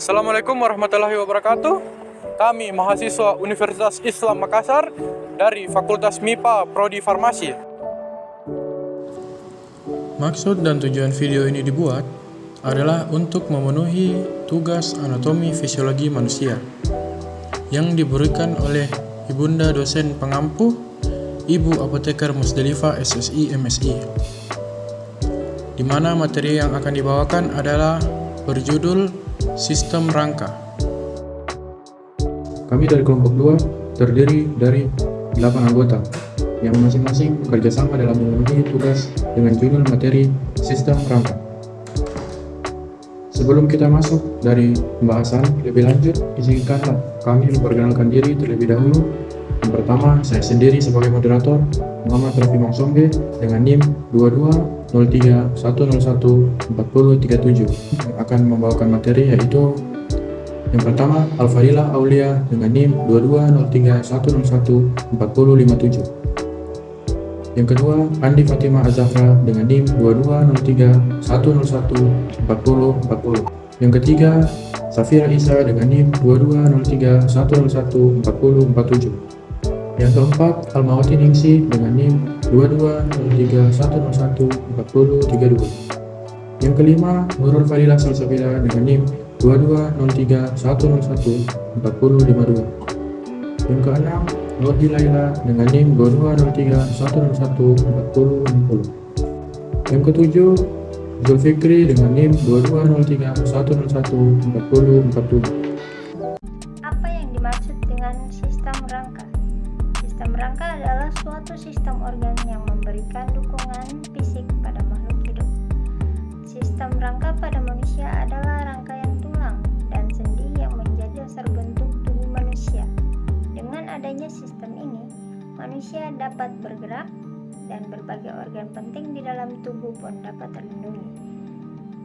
Assalamualaikum warahmatullahi wabarakatuh. Kami mahasiswa Universitas Islam Makassar dari Fakultas MIPA Prodi Farmasi. Maksud dan tujuan video ini dibuat adalah untuk memenuhi tugas anatomi fisiologi manusia yang diberikan oleh Ibunda dosen pengampu Ibu Apoteker Musdalifah SSI MSI, di mana materi yang akan dibawakan adalah berjudul Sistem Rangka. Kami dari kelompok 2 terdiri dari 8 anggota yang masing-masing bekerjasama dalam memenuhi tugas dengan judul materi Sistem Rangka. Sebelum kita masuk dari pembahasan lebih lanjut, izinkanlah kami memperkenalkan diri terlebih dahulu. Yang pertama, saya sendiri sebagai moderator, Muhammad Rafi Mongsombe dengan NIM 2203101437 yang akan membawakan materi yaitu yang pertama, Al-Fadilah Aulia dengan NIM 2203101457. Yang kedua, Andi Fatimah Az-Zahra dengan NIM 2203101440. Yang ketiga, Safira Isa dengan NIM 2203101447. Yang keempat, Almawati Ningsi dengan NIM 2203101432. Yang kelima, Nurul Fadilah Salsabila dengan NIM 2203101452. Yang keenam, Nurdi Laila dengan NIM 2203101450. Yang ketujuh, Zulfikri dengan NIM 2203101440. Apa yang dimaksud dengan sistem rangka? Sistem rangka adalah suatu sistem organ yang memberikan dukungan fisik pada makhluk hidup. Sistem rangka pada manusia adalah rangkaian tulang dan sendi yang menjadi dasar bentuk tubuh manusia. Dengan adanya sistem ini, manusia dapat bergerak dan berbagai organ penting di dalam tubuh pun dapat terlindungi.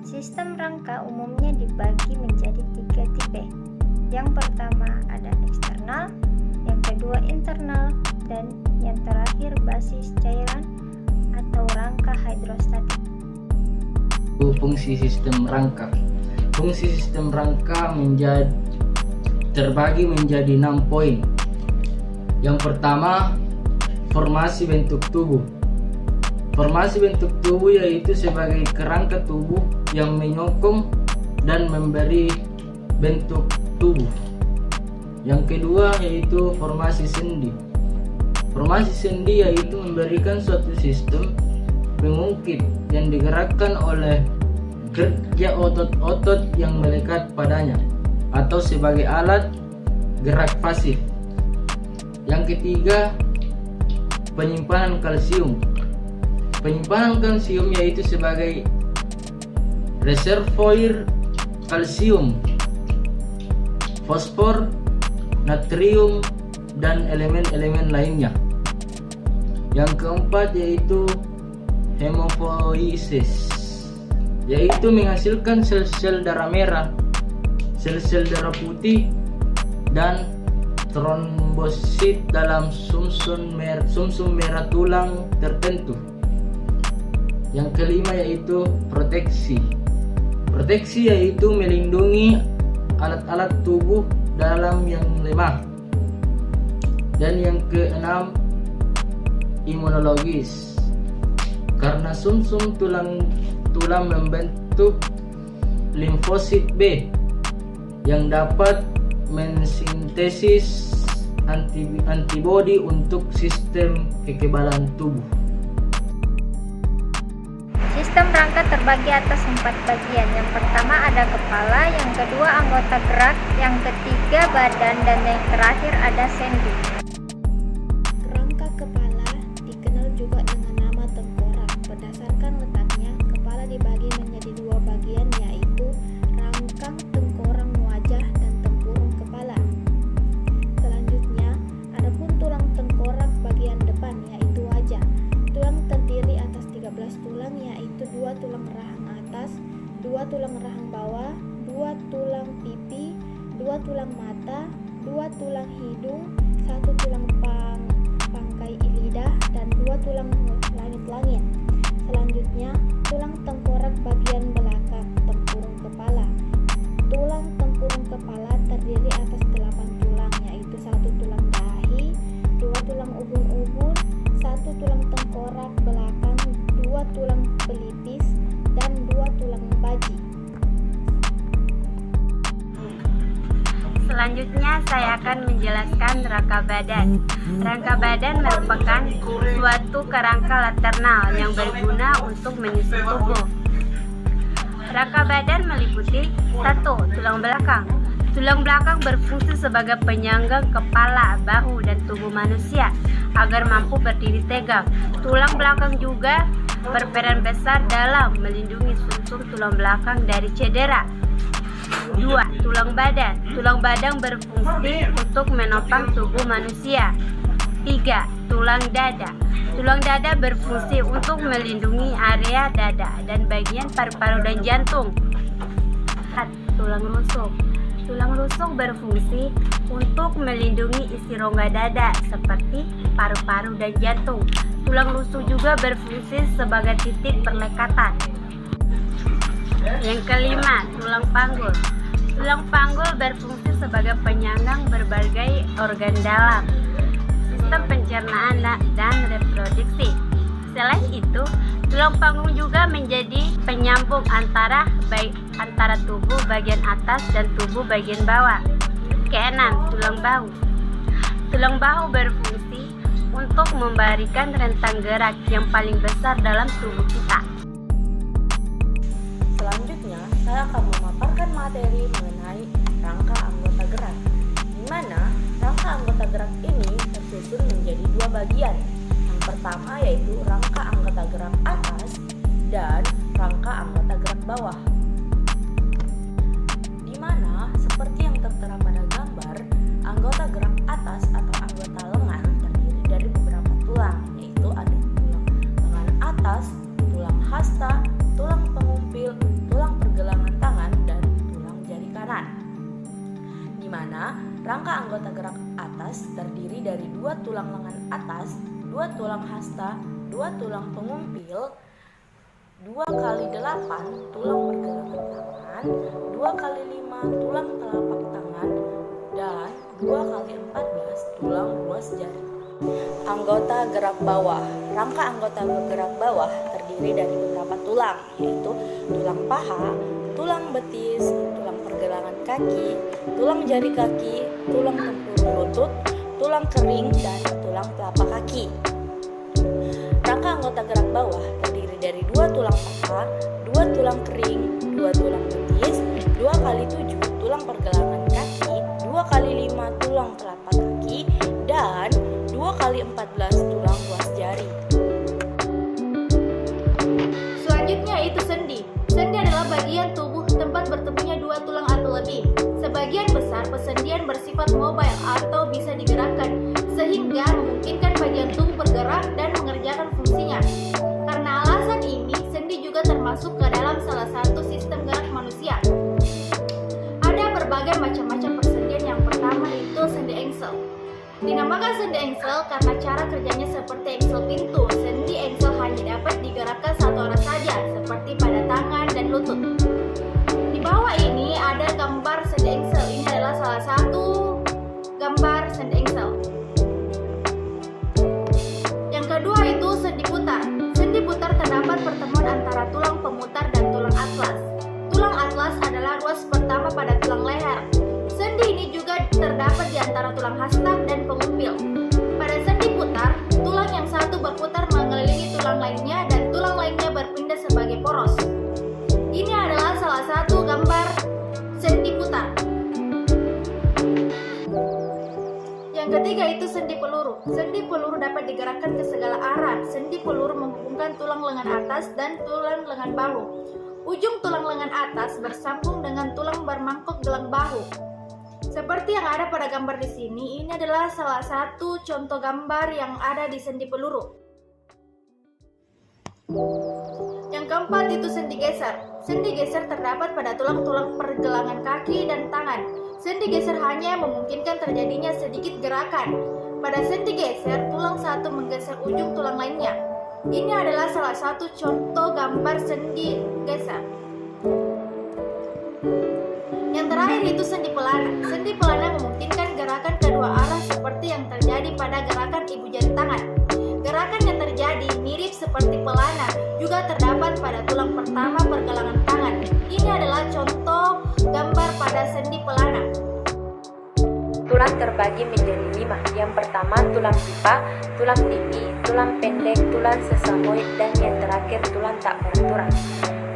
Sistem rangka umumnya dibagi menjadi 3 tipe. Yang pertama ada eksternal, yang kedua internal, dan yang terakhir basis cairan atau rangka hidrostatik. Fungsi sistem rangka. Fungsi sistem rangka terbagi menjadi 6 poin. Yang pertama, formasi bentuk tubuh. Formasi bentuk tubuh yaitu sebagai kerangka tubuh yang menyokong dan memberi bentuk tubuh. Yang kedua yaitu formasi sendi. Formasi sendi yaitu memberikan suatu sistem pengungkit yang digerakkan oleh kerja otot-otot yang melekat padanya atau sebagai alat gerak pasif. Yang ketiga, penyimpanan kalsium. Penyimpanan kalsium yaitu sebagai reservoir kalsium, fosfor, natrium, dan elemen-elemen lainnya. Yang keempat yaitu hemopoiesis, yaitu menghasilkan sel-sel darah merah, sel-sel darah putih, dan trombosit dalam sumsum merah tulang tertentu. Yang kelima yaitu proteksi. Proteksi yaitu melindungi alat-alat tubuh dalam yang lemah. Dan yang keenam, imunologis. Karena sumsum tulang membentuk limfosit B yang dapat mensintesis antibodi untuk sistem kekebalan tubuh. Sistem rangka terbagi atas 4 bagian. Yang pertama ada kepala, yang kedua anggota gerak, yang ketiga badan, dan yang terakhir ada sendi. Rangka kepala dikenal juga dengan nama tengkorak. Berdasarkan letaknya, kepala dibagi menjadi 2 bagian yaitu rangkang tengkorak wajah dan tempurung kepala. Selanjutnya, adapun tulang tengkorak bagian depan yaitu wajah. Tulang terdiri atas 13 tulang yaitu 2 tulang rahang atas, 2 tulang rahang bawah, 2 tulang pipi, 2 tulang mata, 2 tulang hidung, 1 tulang pangkai lidah, dan 2 tulang langit-langit. Selanjutnya, tulang tengkorak bagian belakang tempurung kepala. Tulang tempurung Selanjutnya saya akan menjelaskan rangka badan. Rangka badan merupakan suatu kerangka lateral yang berguna untuk menyusun tubuh. Rangka badan meliputi 1. Tulang belakang. Tulang belakang berfungsi sebagai penyangga kepala, bahu, dan tubuh manusia agar mampu berdiri tegak. Tulang belakang juga berperan besar dalam melindungi sumsum tulang belakang dari cedera. 2. Tulang badan. Tulang badan berfungsi untuk menopang tubuh manusia. 3. Tulang dada. Tulang dada berfungsi untuk melindungi area dada dan bagian paru-paru dan jantung. 4. Tulang rusuk. Tulang rusuk berfungsi untuk melindungi isi rongga dada seperti paru-paru dan jantung. Tulang rusuk juga berfungsi sebagai titik perlekatan. Yang kelima, tulang panggul. Tulang panggul berfungsi sebagai penyangga berbagai organ dalam, sistem pencernaan dan reproduksi. Selain itu, tulang panggung juga menjadi penyambung antara tubuh bagian atas dan tubuh bagian bawah. Keenam, tulang bahu. Tulang bahu berfungsi untuk memberikan rentang gerak yang paling besar dalam tubuh kita. Selanjutnya, saya akan memaparkan materi mengenai rangka anggota gerak, di mana rangka anggota gerak ini tersusun menjadi 2 bagian. Yang pertama yaitu rangka anggota gerak atas dan rangka anggota gerak bawah. Di mana seperti yang tertera pada gambar, anggota gerak atas atau anggota lengan terdiri dari beberapa tulang, yaitu ada tulang lengan atas, tulang hasta, tulang pengumpil, tulang pergelangan tangan, dan tulang jari kanan. Di mana rangka anggota gerak atas terdiri dari 2 tulang lengan atas, 2 tulang hasta, 2 tulang pengumpil, 2 kali 8 tulang pergelangan tangan, 2 kali 5 tulang telapak tangan, dan 2 kali 14 tulang ruas jari. Anggota gerak bawah. Rangka anggota gerak bawah terdiri dari beberapa tulang, yaitu tulang paha, tulang betis, tulang pergelangan kaki, tulang jari kaki, tulang tempurung lutut, tulang kering, dan tulang telapak kaki. Rangka anggota gerak bawah terdiri dari 2 tulang paha, 2 tulang kering, 2 tulang betis, 2 kali 7 tulang pergelangan kaki, 2 kali 5 tulang telapak kaki, dan 2 kali 14 tulang ruas jari. Selanjutnya itu sendi. Sendi adalah bagian tubuh tempat bertemunya 2 tulang atau lebih. Sebagian besar persendian bersifat mobile atau bisa digerakkan, sehingga memungkinkan bagian tubuh bergerak dan mengerjakan fungsinya. Karena alasan ini, sendi juga termasuk ke dalam salah satu sistem gerak manusia. Ada berbagai macam-macam persendian. Yang pertama itu sendi engsel. Dinamakan sendi engsel karena cara kerjanya seperti engsel pintu. Sendi engsel hanya dapat digerakkan satu arah saja, seperti pada tangan dan lutut. Di bawah ini ada gambar sendi engsel. Ini adalah salah satu gambar sendi engsel. Yang kedua itu sendi putar. Sendi putar terdapat pertemuan antara tulang pemutar dan tulang atlas. Tulang atlas adalah ruas pertama pada tulang leher. Sendi ini juga terdapat di antara tulang hasta dan pengumpil. Pada sendi putar, tulang yang satu berputar mengelilingi tulang lainnya dan tulang lainnya berpindah sebagai poros. Ini adalah salah satu gambar sendi putar. Yang ketiga itu sendi peluru. Sendi peluru dapat digerakkan ke segala arah. Sendi peluru menghubungkan tulang lengan atas dan tulang lengan bahu. Ujung tulang lengan atas bersambung dengan tulang bermangkok gelang bahu. Seperti yang ada pada gambar di sini, ini adalah salah satu contoh gambar yang ada di sendi peluru. Yang keempat itu sendi geser. Sendi geser terdapat pada tulang-tulang pergelangan kaki dan tangan. Sendi geser hanya memungkinkan terjadinya sedikit gerakan. Pada sendi geser, tulang satu menggeser ujung tulang lainnya. Ini adalah salah satu contoh gambar sendi geser. Yang terakhir itu sendi pelana. Sendi pelana memungkinkan gerakan kedua arah seperti yang terjadi pada gerakan ibu jari tangan. Gerakan yang terjadi mirip seperti pelana juga terdapat pada tulang pertama pergelangan tangan. Ini adalah contoh gambar pada sendi pelana. tulang terbagi menjadi 5. Yang pertama tulang pipa, tulang pipi, tulang pendek, tulang sesamoid, dan yang terakhir tulang tak beraturan.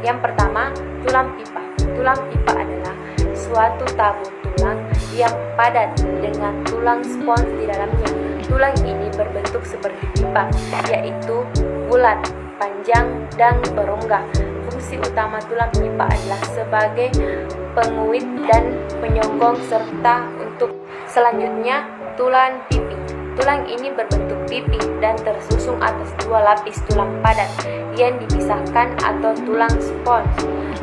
Yang pertama, tulang pipa. Tulang pipa adalah suatu tabung tulang yang padat dengan tulang spons di dalamnya. Tulang ini berbentuk seperti pipa, yaitu bulat, panjang, dan berongga. Fungsi utama tulang pipa adalah sebagai penguit dan penyongkong serta untuk selanjutnya tulang pipi. Tulang ini berbentuk pipi dan tersusun atas 2 lapis tulang padat yang dipisahkan atau tulang spons.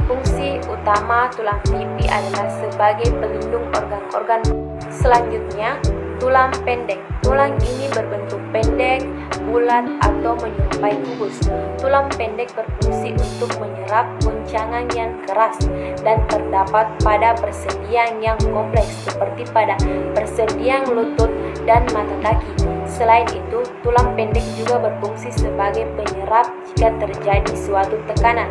Fungsi utama tulang pipi adalah sebagai pelindung organ-organ. Selanjutnya, tulang pendek. Tulang ini berbentuk pendek, bulat, atau menyerupai kubus. Tulang pendek berfungsi untuk menyerap guncangan yang keras dan terdapat pada persendian yang kompleks seperti pada persendian lutut dan mata kaki. Selain itu, tulang pendek juga berfungsi sebagai penyerap jika terjadi suatu tekanan.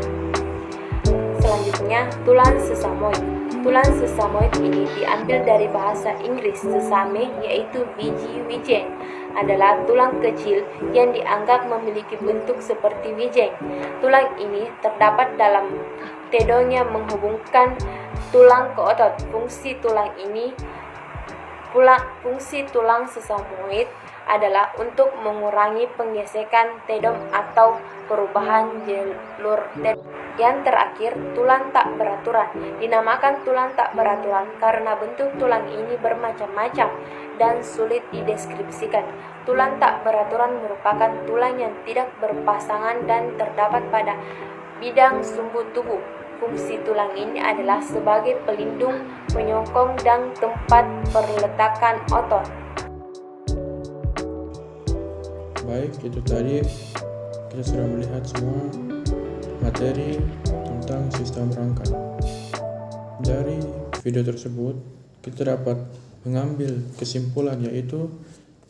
Selanjutnya, tulang sesamoid. Tulang sesamoid ini diambil dari bahasa Inggris sesame, yaitu biji wijen. Adalah tulang kecil yang dianggap memiliki bentuk seperti wijen. Tulang ini terdapat dalam tendon yang menghubungkan tulang ke otot. Fungsi tulang sesamoid adalah untuk mengurangi penggesekan tendon atau perubahan jalur tendon. Yang terakhir, tulang tak beraturan. Dinamakan tulang tak beraturan karena bentuk tulang ini bermacam-macam dan sulit dideskripsikan. Tulang tak beraturan merupakan tulang yang tidak berpasangan dan terdapat pada bidang sumbu tubuh. Fungsi tulang ini adalah sebagai pelindung, penyokong, dan tempat perletakan otot. Baik, itu tadi kita sudah melihat semua materi tentang sistem rangka. Dari video tersebut, kita dapat mengambil kesimpulan, yaitu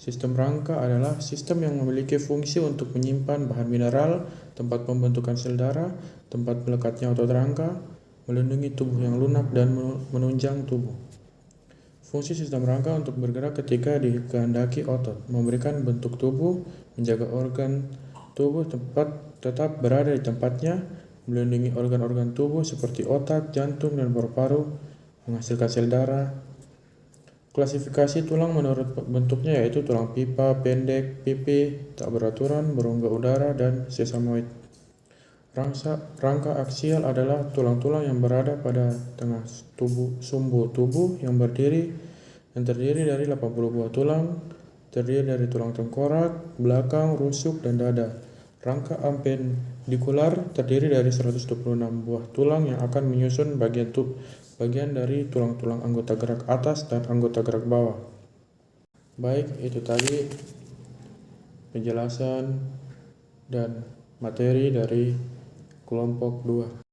sistem rangka adalah sistem yang memiliki fungsi untuk menyimpan bahan mineral, tempat pembentukan sel darah, tempat melekatnya otot rangka, melindungi tubuh yang lunak, dan menunjang tubuh. Fungsi sistem rangka untuk bergerak ketika dikehendaki otot, memberikan bentuk tubuh, menjaga organ tubuh tetap berada di tempatnya, melindungi organ-organ tubuh seperti otak, jantung, dan paru-paru, menghasilkan sel darah. Klasifikasi tulang menurut bentuknya yaitu tulang pipa, pendek, pipi, tak beraturan, berongga udara, dan sesamoid. Rangka aksial adalah tulang-tulang yang berada pada tengah sumbu tubuh yang terdiri dari 80 buah tulang, terdiri dari tulang tengkorak, belakang, rusuk, dan dada. Rangka appendikular terdiri dari 126 buah tulang yang akan menyusun bagian dari tulang-tulang anggota gerak atas dan anggota gerak bawah. Baik, itu tadi penjelasan dan materi dari kelompok 2.